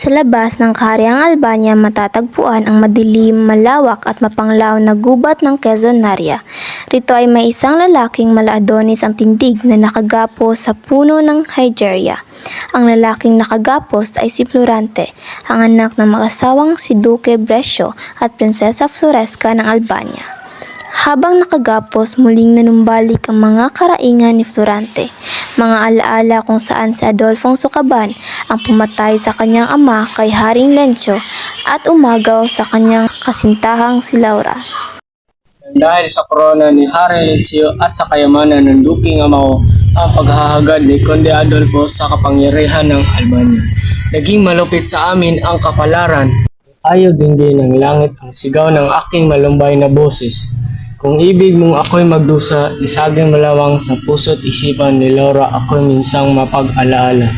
Sa labas ng Kahariang Albania matatagpuan ang madilim, malawak at mapanglaw na gubat ng Quezon Naria. Rito ay may isang lalaking mala-Adonis ang tindig na nakagapos sa puno ng Hygeria. Ang lalaking nakagapos ay si Florante, ang anak ng mag-asawang si Duque Brescio at Prinsesa Floresca ng Albania. Habang nakagapos, muling nanumbalik ang mga karaingan ni Florante, mga alaala kung saan si Adolfo Socaban ang pumatay sa kanyang ama kay Haring Lencio at umagaw sa kanyang kasintahang si Laura. Dahil sa korona ni Haring Lencio at sa kayamanan ng Duking Amao, ang paghahagad ni Conde Adolfo sa kapangyarihan ng Albania. Naging malupit sa amin ang kapalaran. Ayaw din ng langit ang sigaw ng aking malumbay na boses. Kung ibig mong ako'y magdusa, isaging malawang sa puso't isipan ni Laura ako'y minsang mapag-alaala.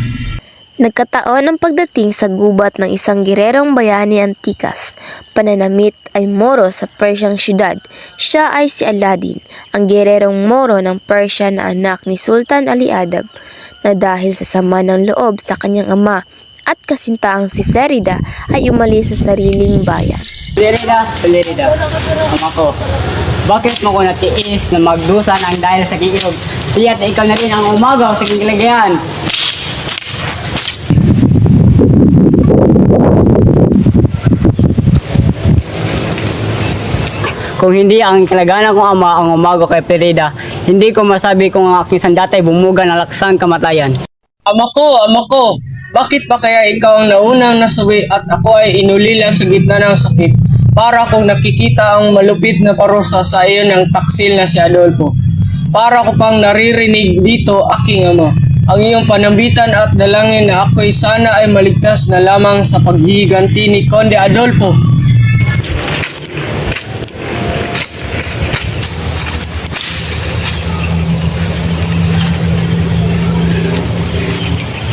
Nagkataon ang pagdating sa gubat ng isang girerong bayani Antikas. Pananamit ay Moro sa Persiang syudad. Siya ay si Aladdin, ang girerong Moro ng Persia na anak ni Sultan Ali Adab, na dahil sa sama ng loob sa kanyang ama at kasintaang si Flerida ay umalis sa sariling bayan. Flerida, ama ko, bakit mo ko natiis na magdusa ng dahil sa kikirog? Tiya't ikaw na rin ang umagaw sa kikilagayan. Kung hindi ang kalaganan kong ama ang umagaw kay Flerida, hindi ko masabi kung ang aking sandatay bumuga ng laksang kamatayan. Ama ko, bakit pa kaya ikaw ang naunang nasawi at ako ay inulila sa gitna ng sakit? Para kung nakikita ang malupit na parusa sa iyo ng taksil na si Adolfo. Para ko pang naririnig dito, aking ama, ang iyong panambitan at dalangin na ako'y sana ay maligtas na lamang sa paghihiganti ni Conde Adolfo.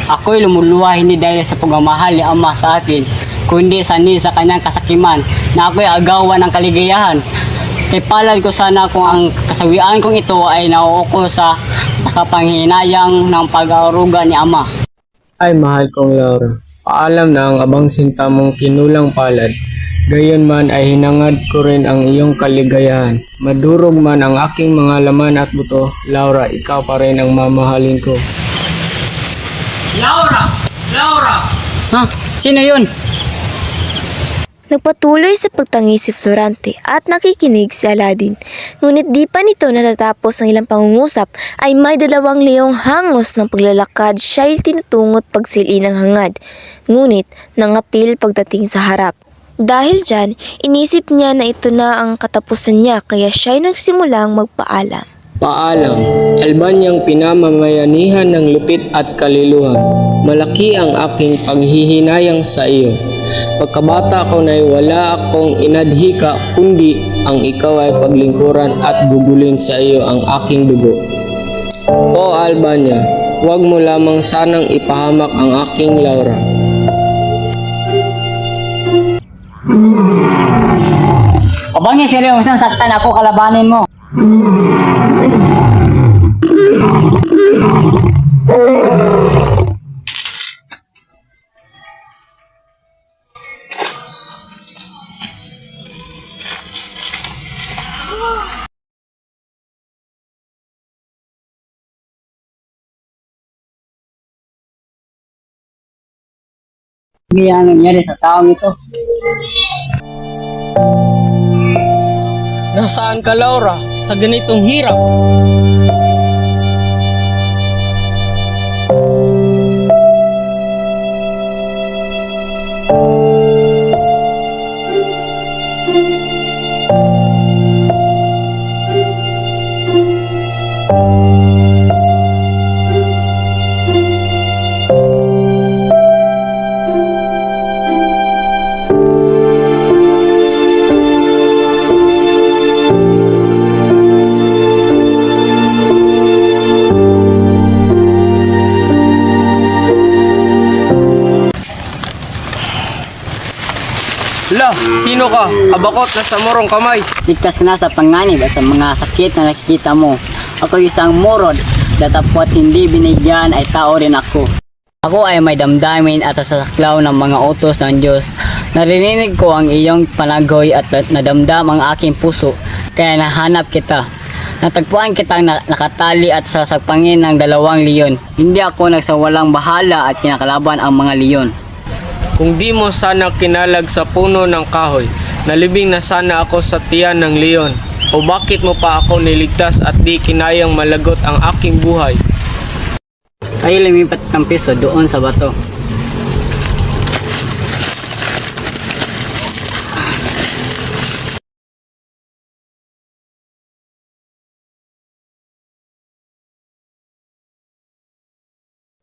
Ako'y lumuluha hindi dahil sa pagmamahal ni Ama sa atin, kundi sa kanyang kasakiman na ako'y agawan ng kaligayahan. Ipalad ko sana kung ang kasawian kong ito ay nauuko sa kapanghinayang ng pag-aaruga ni Ama. Ay mahal kong Laura, paalam na ang abang sinta mong kinulang palad. Gayon man ay hinangad ko rin ang iyong kaligayahan. Madurog man ang aking mga laman at buto, Laura, ikaw pa rin ang mamahalin ko. Laura! Ha? Sino yun? Nagpatuloy sa pagtangi si Florante at nakikinig si Aladdin. Ngunit di pa nito natatapos ang ilang pangungusap ay may dalawang leong hangos ng paglalakad siya'y tinutungot pagsili ng hangad. Ngunit nangatil pagdating sa harap. Dahil dyan, inisip niya na ito na ang katapusan niya kaya siya'y nagsimulang magpaalam. Paalam, Albanyang pinamamayanihan ng lupit at kaliluhan. Malaki ang aking paghihinayang sa iyo. Pagkabata ko na'y wala akong inadhika kundi ang ikaw ay paglingkuran at gugulin sa iyo ang aking dugo. O Albania, huwag mo lamang sanang ipahamak ang aking Laura. Abangin seryoso saktan ako kalabanin mo. Ano ang nangyari sa taong ito? Nasaan ka, Laura? Sa ganitong hirap? La, sino ka? Abakot na sa morong kamay. Ligtas ka na sa panganib at sa mga sakit na nakikita mo. Ako isang morod, datapwat hindi binigyan ay tao rin ako. Ako ay may damdamin at sasaklaw ng mga utos ng Diyos. Narinig ko ang iyong panagoy at nadamdam ang aking puso, kaya nahanap kita. Natagpuan kitang nakatali at sasagpangin ng 2 leon. Hindi ako nagsawalang bahala at kinakalaban ang mga leon. Kung di mo sana kinalag sa puno ng kahoy, nalibing na sana ako sa tiyan ng leon. O bakit mo pa ako niligtas at di kinayang malagot ang aking buhay? Ay lumipat ng piso doon sa bato.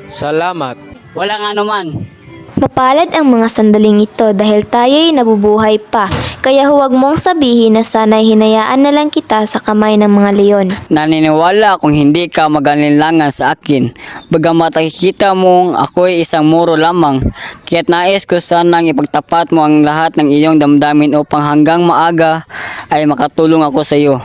Salamat. Walang anuman. Mapalad ang mga sandaling ito dahil tayo'y nabubuhay pa, kaya huwag mong sabihin na sana'y hinayaan na lang kita sa kamay ng mga leon. Naniniwala kung hindi ka magalinlangan sa akin. Bagamat nakikita mong ako'y isang muro lamang, kaya't nais ko sanang ipagtapat mo ang lahat ng iyong damdamin upang hanggang maaga ay makatulong ako sa iyo.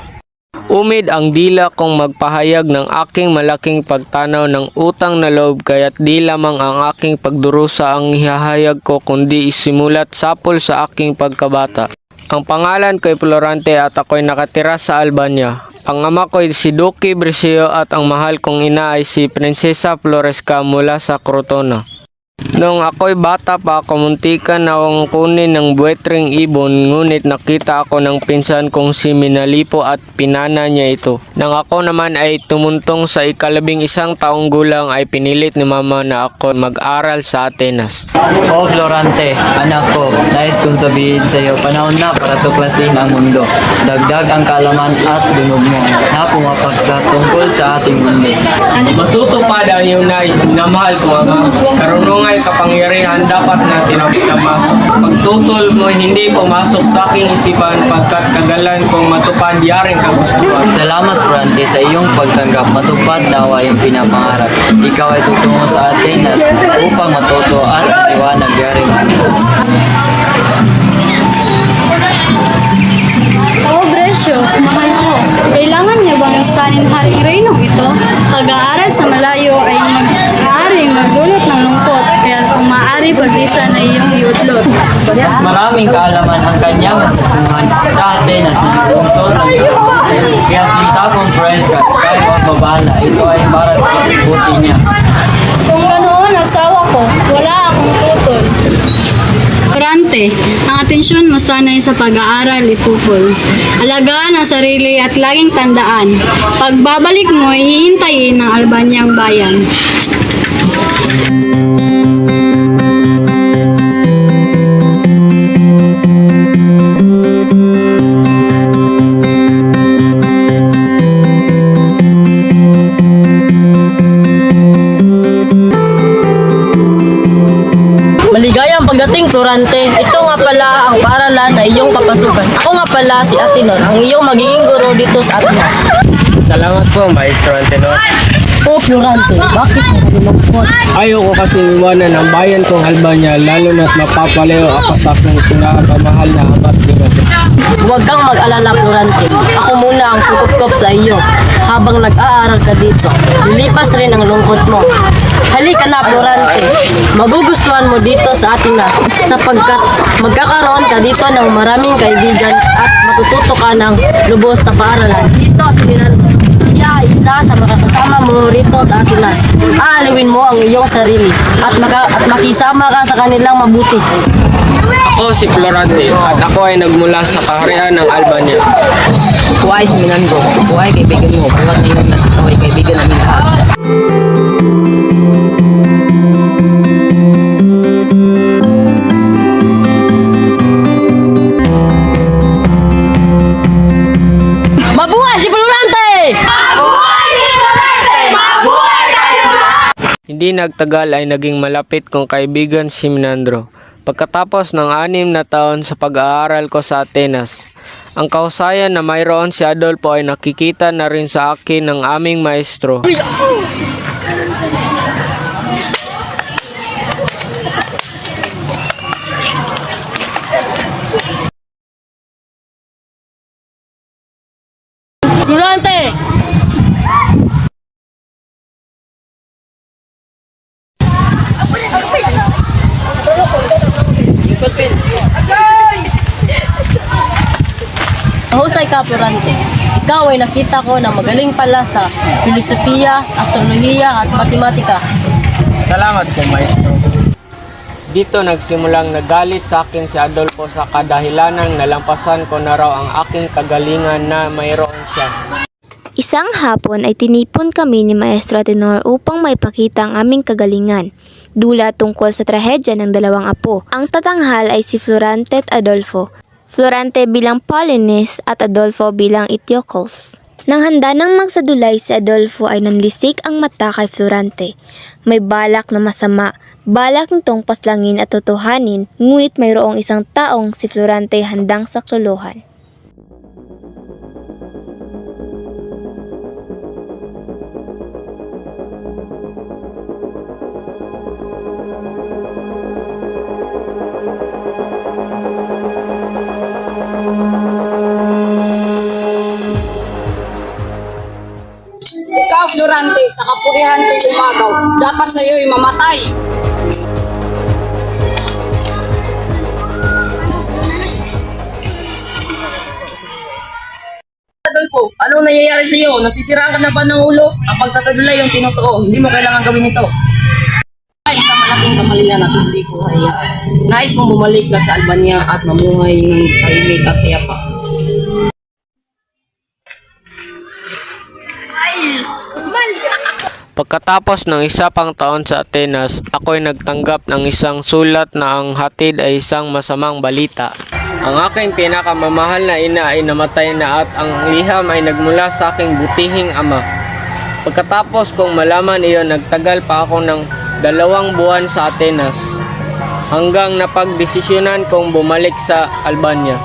Umid ang dila kong magpahayag ng aking malaking pagtanaw ng utang na loob, kaya't di lamang ang aking pagdurusa ang ihahayag ko kundi isimulat sapol sa aking pagkabata. Ang pangalan ko'y Florante at ako'y nakatira sa Albania. Ang ama ko'y si Duque Brescio at ang mahal kong ina ay si Prinsesa Floresca mula sa Crotona. Noong ako'y bata pa, kamuntikan na akong kunin ng buwetring ibon, ngunit nakita ako ng pinsan kong si Minalipo at pinana niya ito. Nang ako naman ay tumuntong sa 11 taong gulang, ay pinilit ni mama na ako mag-aral sa Atenas. O Florante, anak ko, nais kong sabihin sa iyo, panahon na para tuklasin ang mundo. Dagdag ang kalaman at dunog mo na pumapaksa tungkol sa ating mundo. Matutupad ang iyong nais, minamahal ko ama. Karunungan ay kapangyarihan dapat natin ang pinapasok. Pagtutol mo hindi pumasok sa aking isipan pagkat kagalan kong matupad yaring kagustuhan. Salamat Florante sa iyong pagtanggap, matupad nawa yung pinapangarap. Ikaw ay tutungo sa Atenas upang matuto at iwanag yaring ang Diyos. O Brescio, mahal ko, kailangan niya bang sanin haring reynong ito? Pag-aaral sa malayo ay maaaring magdulot ng lungkot, kaya kung maaari paglisa na iyong iutlot. Mas maraming kaalaman ang kanyang natutuhan sa Atenas na lungsod ng Gaon. Kaya sinta kong Fresca, kahit huwag mabala, ito ay para sa kabuti niya. Kung ganoon asawa ko, wala akong tutol. Florante, ang atensyon mo sanay sa pag-aaral ipupol. Alagaan ang sarili at laging tandaan, pagbabalik mo ay hihintayin ng Albanyang bayan. Maligayang pagdating, Florante. Ito nga pala ang paaralan na iyong papasukan. Ako nga pala si Atenor, ang iyong magiging guro dito sa Atenas. Salamat po, Maestro Antenor. Oh, Florante, bakit mo kalulungkot? Ayoko kasi iwanan ang bayan kong Albania, lalo na't mapapalayo ako sa aking pinakamahal na ama't ina. Huwag kang mag-alala, Florante. Ako muna ang kukup sa iyo habang nag-aaral ka dito. Lilipas rin ang lungkot mo. Halika na, Florante. Magugustuhan mo dito sa Atenas sapagkat magkakaroon ka dito ng maraming kaibigan at matututo ka ng lubos sa paaralan. Dito si Miranda. Siya ay isa sa makakasama mo rito sa Atenas. Aalawin mo ang iyong sarili at makisama ka sa kanilang mabuti. Ako si Florante at ako ay nagmula sa kaharian ng Albania. Ako ay si Minandro. Ako ay kaibigan mo. Bawat iyong nakita ay kaibigan namin lahat. Mabuhay si Florante! Hindi nagtagal ay naging malapit kong kaibigan si Minandro. Pagkatapos ng 6 na taon sa pag-aaral ko sa Atenas, ang kahusayan na mayroon si Adolfo ay nakikita na rin sa akin ng aming maestro. Florante! ka, Florante. Ikaw ay nakita ko na magaling pala sa filosofiya, astrolohiya at matematika. Salamat po, Maestro. Dito nagsimulang nagalit sa akin si Adolfo sa kadahilanang nalampasan ko na raw ang aking kagalingan na mayroon siya. Isang hapon ay tinipon kami ni Maestro Atenor upang maipakita ang aming kagalingan. Dula tungkol sa trahedya ng dalawang apo. Ang tatanghal ay si Florante at Adolfo. Florante bilang Polines at Adolfo bilang Eteocles. Nang handa nang magsadulay si Adolfo ay nanlisik ang mata kay Florante. May balak na masama. Balak nitong paslangin at totohanin, ngunit mayroong isang taong si Florante handang saksolohan. Ikaw, Florante, sa kapurihan ko'y umagaw. Dapat sa iyo'y mamatay. Adolfo, anong nangyayari sa iyo? Nasisiraan ka na ba ng ulo? Ang pagsasadulay yung tinutoo, hindi mo kailangan gawin ito. Ay, sa malaking kamalian at hindi ko hayaan. Nais mong bumalik ka sa Albania at mamuhay ng tahimik at tiyapa. Pagkatapos ng isa pang taon sa Atenas, ako'y nagtanggap ng isang sulat na ang hatid ay isang masamang balita. Ang aking pinakamamahal na ina ay namatay na at ang liham ay nagmula sa aking butihing ama. Pagkatapos kong malaman iyon, nagtagal pa ako ng 2 buwan sa Atenas hanggang napagdesisyonan kong bumalik sa Albania.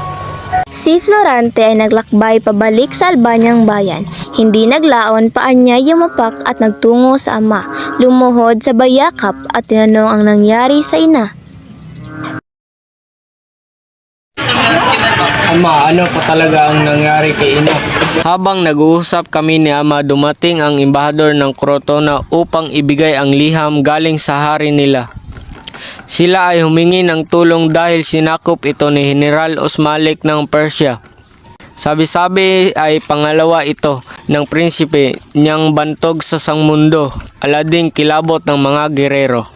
Si Florante ay naglakbay pabalik sa Albanyang bayan. Hindi naglaon paan niya yumapak at nagtungo sa ama, lumuhod sa bayakap at tinanong ang nangyari sa ina. Ama, ano pa talaga ang nangyari kay ina? Habang nag-uusap kami ni ama, dumating ang embahador ng Crotona upang ibigay ang liham galing sa hari nila. Sila ay humingi ng tulong dahil sinakop ito ni General Osmalik ng Persia. Sabi-sabi ay pangalawa ito ng prinsipe niyang bantog sa sangmundo, alading kilabot ng mga gerero.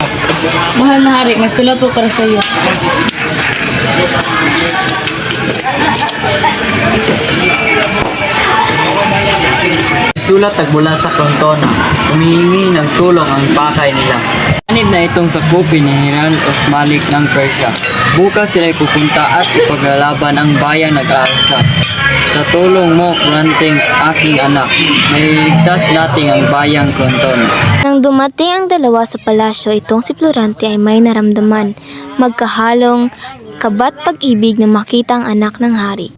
Mahal na hari, may sulat po para sa iyo. Sulat nagmula sa Crotona, humihingi ng tulong ang pakay nila. Anid na itong sakupin ni General Osmalik ng Persia. Bukas sila'y pupunta at ipaglalaban ang bayan nag-aalsa. Sa tulong mo, Florante, aking anak, mailigtas natin ang bayang Crotona. Nang dumating ang dalawa sa palasyo, itong si Florante ay may naramdaman. Magkahalong kabat pag-ibig na makita ang anak ng hari.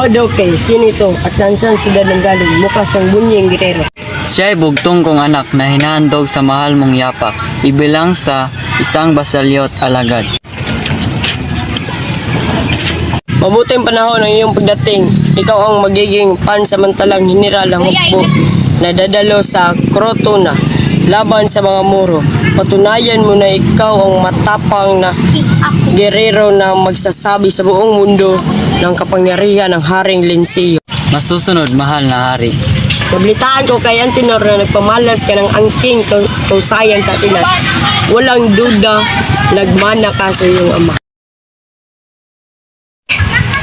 Okay, sino ito? At saan siyang siyudad ng galing? Mukha siyang bunyeng gitero. Siya ay bugtong kong anak na hinahandog sa mahal mong yapak, ibilang sa isang basalyot alagad. Mabuting panahon ng iyong pagdating. Ikaw ang magiging pansamantalang general ng hukbo na dadalo sa Crotona laban sa mga Moro. Patunayan mo na ikaw ang matapang na gerero na magsasabi sa buong mundo ng kapangyarihan ng Haring Linceo. Masusunod, mahal na hari. Nablitaan ko kay Antenor na nagpamalas ka ng angking kausayan sa Atenas. Walang duda, nagmana ka sa iyong ama.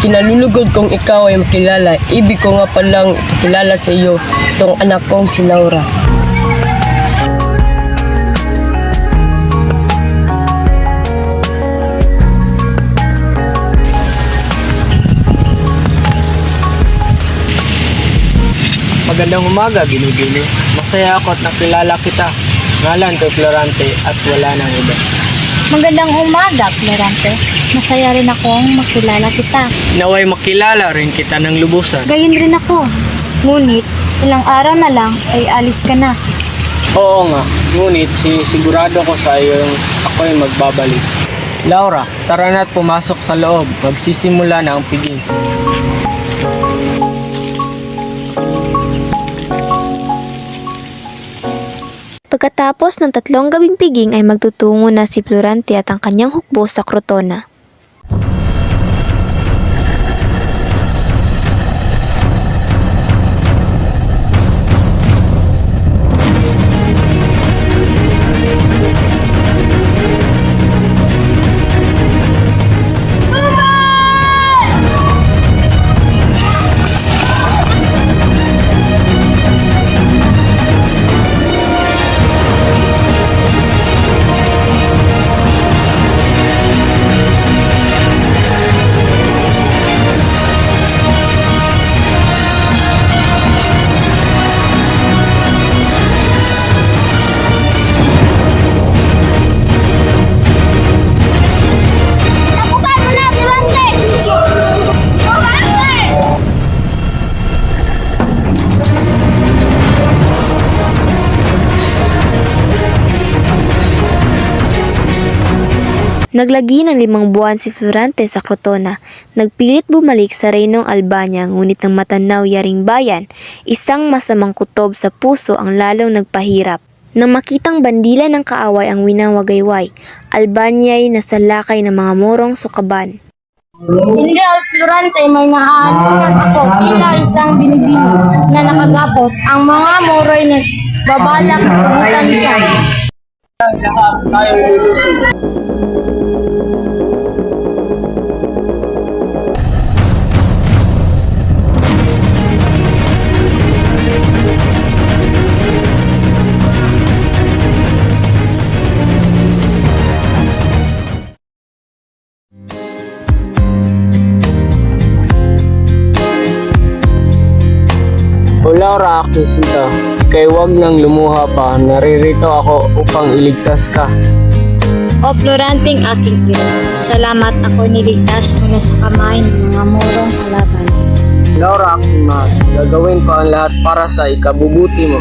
Kinalulugod kong ikaw ay makilala. Ibig ko nga palang ikilala sa iyo itong anak kong si Laura. Magandang umaga, Ginugili. Masaya ako at nakilala kita. Ngalan kay Florante at wala nang iba. Magandang umaga, Florante. Masaya rin akong makilala kita. Naway makilala rin kita ng lubusan. Gayon rin ako. Ngunit, ilang araw na lang ay alis ka na. Oo nga, ngunit sigurado ko sa iyong ako'y magbabalik. Laura, tara na't pumasok sa loob. Magsisimula na ang piging. Pagkatapos ng 3 gabing piging ay magtutungo na si Florante at ang kanyang hukbo sa Crotona. Naglagi ng 5 buwan si Florante sa Crotona. Nagpilit bumalik sa Reynong Albania ngunit nang matanaw yaring bayan, isang masamang kutob sa puso ang lalong nagpahirap. Nang makitang bandila ng kaaway ang winawagayway, Albania ay nasalakay ng mga Morong sukaban. General Florante, may nahahalunan ako tila isang binibino na nakagapos. Ang mga Moro'y nagbabalak pumuntan siya. Lahat tayo lulusog. O Laura, aking sinta, kay wag nang lumuha pa, naririto ako upang iligtas ka. O Floranting aking ina, salamat ako niligtas mula sa kamay ng mga Morong kalaban. Laura, aking mahal, gagawin ko ang lahat para sa ikabubuti mo.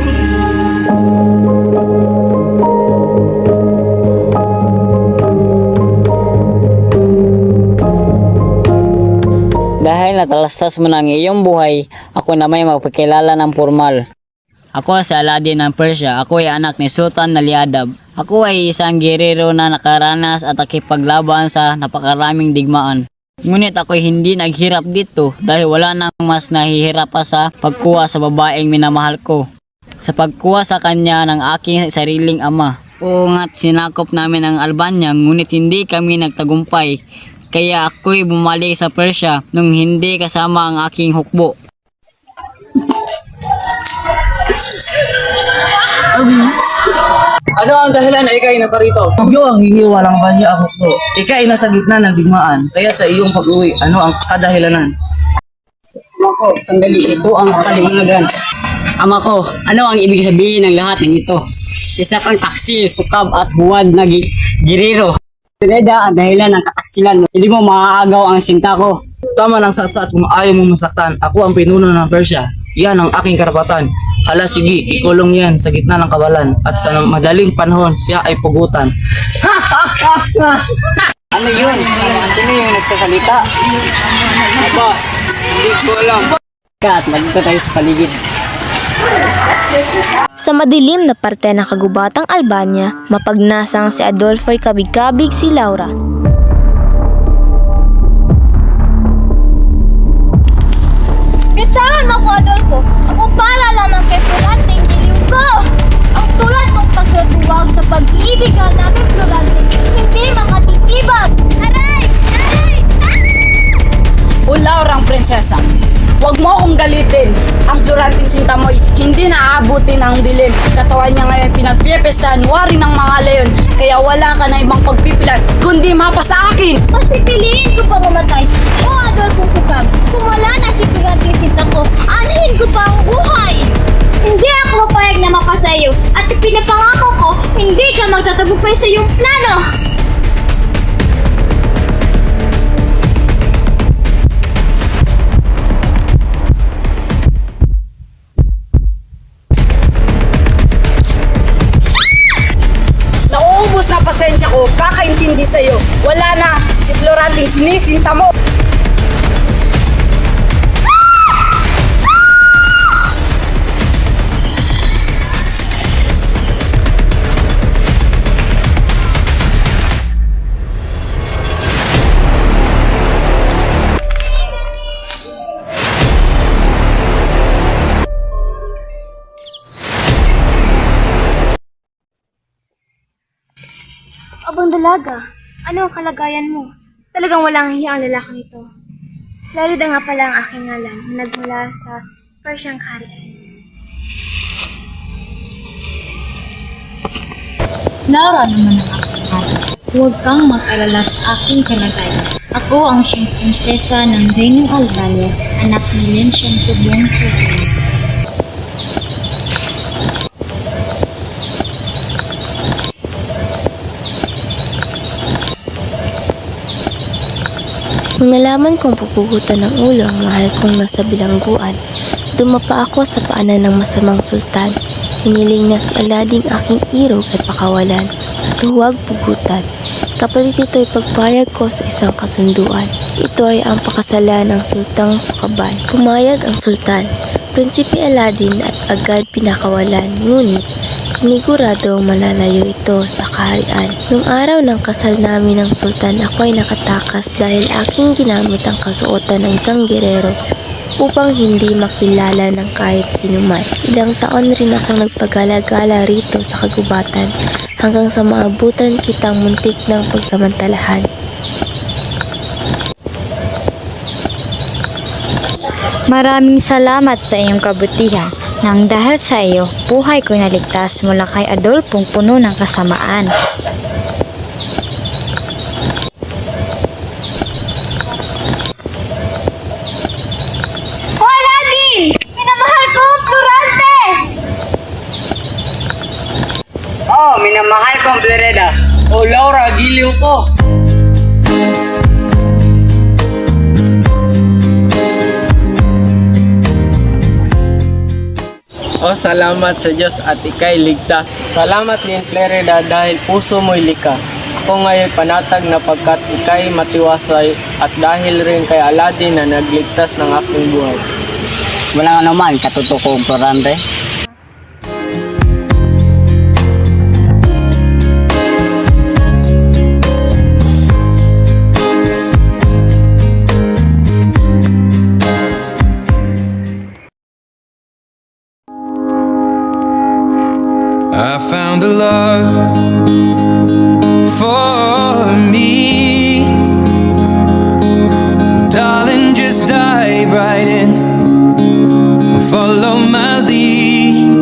Dahil natalastas mo ng iyong buhay, ako na may magpakilala ng formal. Ako si Aladdin ng Persia. Ako ay anak ni Sultan Naliadab. Ako ay isang gerero na nakaranas at nakipaglaban sa napakaraming digmaan. Ngunit ako'y hindi naghirap dito dahil wala nang mas nahihirap pa sa pagkuha sa babaeng minamahal ko. Sa pagkuha sa kanya ng aking sariling ama. Oo nga't sinakop namin ang Albania ngunit hindi kami nagtagumpay. Kaya ako'y bumalik sa Persia nung hindi kasama ang aking hukbo. Ano ang dahilan na ikay naparito? Iyo ang hihiwalang banya ako po. Ikay nasa gitna ng digmaan, kaya sa iyong pag-uwi, ano ang kadahilanan? Ama ko, sandali, ito ang kaliwanagan. Ama ko, ano ang ibig sabihin ng lahat ng ito? Isa kang taksi, sukab at huwad na girero. Pineda ang dahilan ng kataksilan mo. Hindi mo maaagaw ang sinta ko. Tama lang saat-saat kung ayaw mo masaktan. Ako ang pinuno ng Persia. Yan ang aking karapatan. Hala sige, ikulong yan sa gitna ng kawalan at sa madaling panahon siya ay pugutan. Ano yun? Sino yung nagsasalita? Aba, hindi ko alam. Kat, magdito tayo sa paligid. Sa madilim na parte ng kagubatang Albania, mapagnasang si Adolfo'y kabig-kabig si Laura. Bitahan mo ko, Adolfo. Ako para lamang kay Floranting diliw ko. Ang tulad mong pagsaduwag sa pag-ibig namin, Floranting, hindi makatitibag. Aray! Aray! O Laurang prinsesa, huwag mo akong galitin. Ang Floranting sinta mo'y hindi naaabuti ng dilim. Katawan niya ngayon pinagpipestahan, wari ng mga leon. Kaya wala ka na ibang pagpipilan, kundi mapa sa akin. Mas pipiliin ko pa mamatay. O Adolfo Sukab, kung wala na si Floranting sinta ko, anahin ko pa ang buhay. Hindi ako mapayag na mapasayo at pinapangako ko, hindi ka magtatagumpay sa iyong plano. Nauubos na pasensya ko, kakaintindi sa'yo. Wala na, si Floranting sinisinta mo. Abang dalaga, ano ang kalagayan mo? Talagang walang hiya ang lalaking ito. Florida nga pala ang aking ngalan, na nagmula sa Persian kaharian. Laura naman ang aking hari. Huwag kang mag-alala sa aking kalagayan. Ako ang siyang prinsesa ng Regnong Albania, anak ni Lensyang Tubong Tugon. Nung nalaman kong pupugutan ng ulo ang mahal kong nasa bilangguan, dumapa ako sa paanan ng masamang sultan. Hiniling niya si Aladdin aking irog ay pakawalan at huwag pugutan. Kapalit nito ay pagpayag ko sa isang kasunduan. Ito ay ang pakasalan ng Sultang Sukaban. Pumayag ang sultan, Prinsipe Aladdin at agad pinakawalan, ngunit siniguradong malalayo ito sa kaharian. Nung araw ng kasal namin ng sultan, ako ay nakatakas dahil aking ginamit ang kasuotan ng isang gerero upang hindi makilala ng kahit sinuman. Ilang taon rin akong nagpagala-gala rito sa kagubatan hanggang sa maabutan kitang muntik ng pagsamantalahan. Maraming salamat sa iyong kabutihan. Nang dahil sa iyo, buhay ko naligtas mula kay Adolfong puno ng kasamaan. O Aladdin! Minamahal ko, Florante! Oh, minamahal kong Florida. Oh Laura, giliw ko. Oh, salamat sa Diyos at ika'y ligtas. Salamat din, Florida, dahil puso mo'y likas. Ako ngayon panatag na pagkat ika'y matiwasay at dahil rin kay Aladdin na nagligtas ng aking buhay. Walang anuman, katutukong Florante. I found a love for me. Darling, just dive right in. Follow my lead.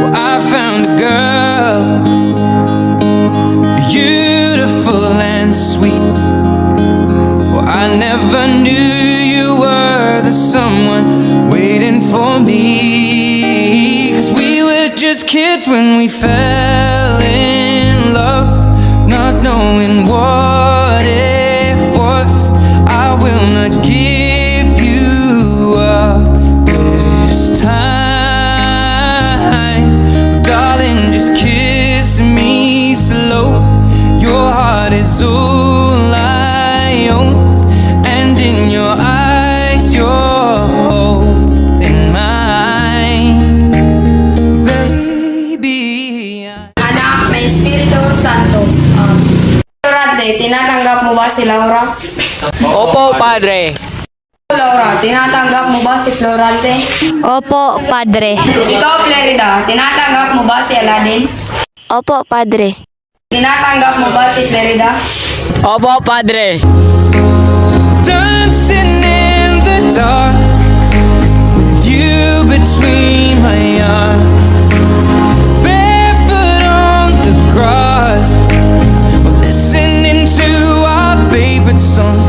Well, I found a girl, beautiful and sweet. Well, I never knew you were the someone waiting for me. 'Cause we were just kids when we fell in love, not knowing what it was. I will not give you up this time, darling, just kiss me slow. Your heart is all I own, and in your eyes you're holding mine, baby. Anak na Espiritu Santo. Florante, tinatanggap mo ba si Laura? Opo, Padre. Laura, tinatanggap mo ba si Florante? Opo, Padre. Ikaw, Florida, tinatanggap mo ba si Aladdin? Opo, Padre. Tinatanggap mo ba si Florida? Opo, Padre. Dancing in the dark with you between my arms, barefoot on the grass, listening to our favorite song.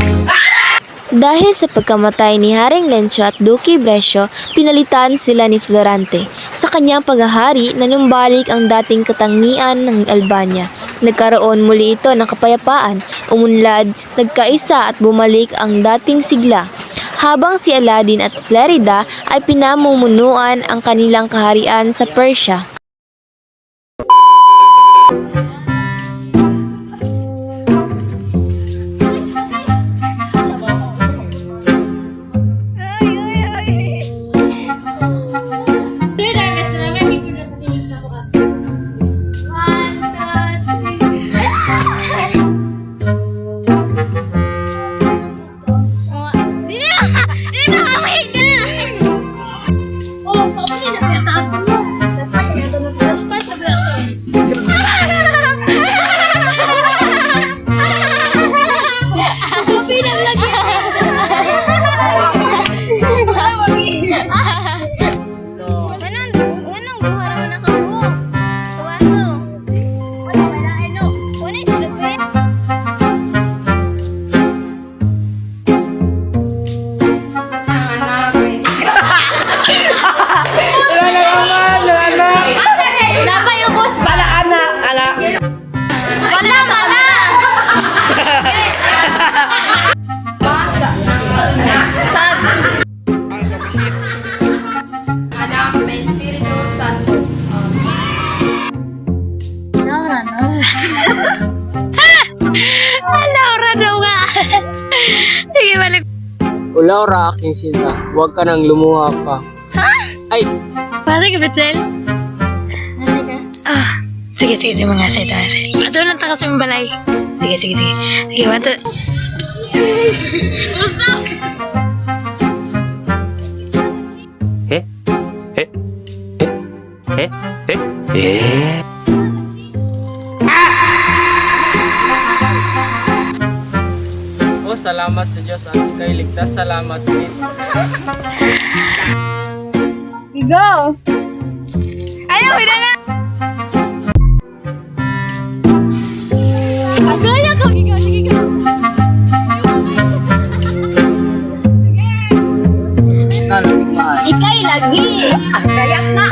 Dahil sa pagkamatay ni Haring Lencio at Duque Brescio, pinalitan sila ni Florante. Sa kanyang paghahari, nanumbalik ang dating katangian ng Albania. Nagkaroon muli ito ng kapayapaan, umunlad, nagkaisa at bumalik ang dating sigla. Habang si Aladdin at Florida ay pinamumunuan ang kanilang kaharian sa Persia. Laura, aking sinta, huwag ka nang lumuha pa. Ay, Pare ka, Betzel? Nasi ka? Sige, mga sa ito. Ato lang ta kasi yung balay. Sige. Sige, wato. oh, salamat sa Diyos at kay ligtas. Salamat din. Go! Ayaw, hindi na! Agaya ka! Sige ka! Ikay lagi! Agaya na!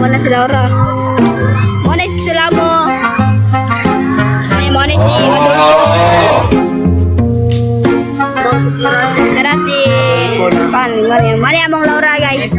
Wala si Laura. Wala si Sulamo. Wala si Adolfo. Tara si Pan. Mali among Laura, guys.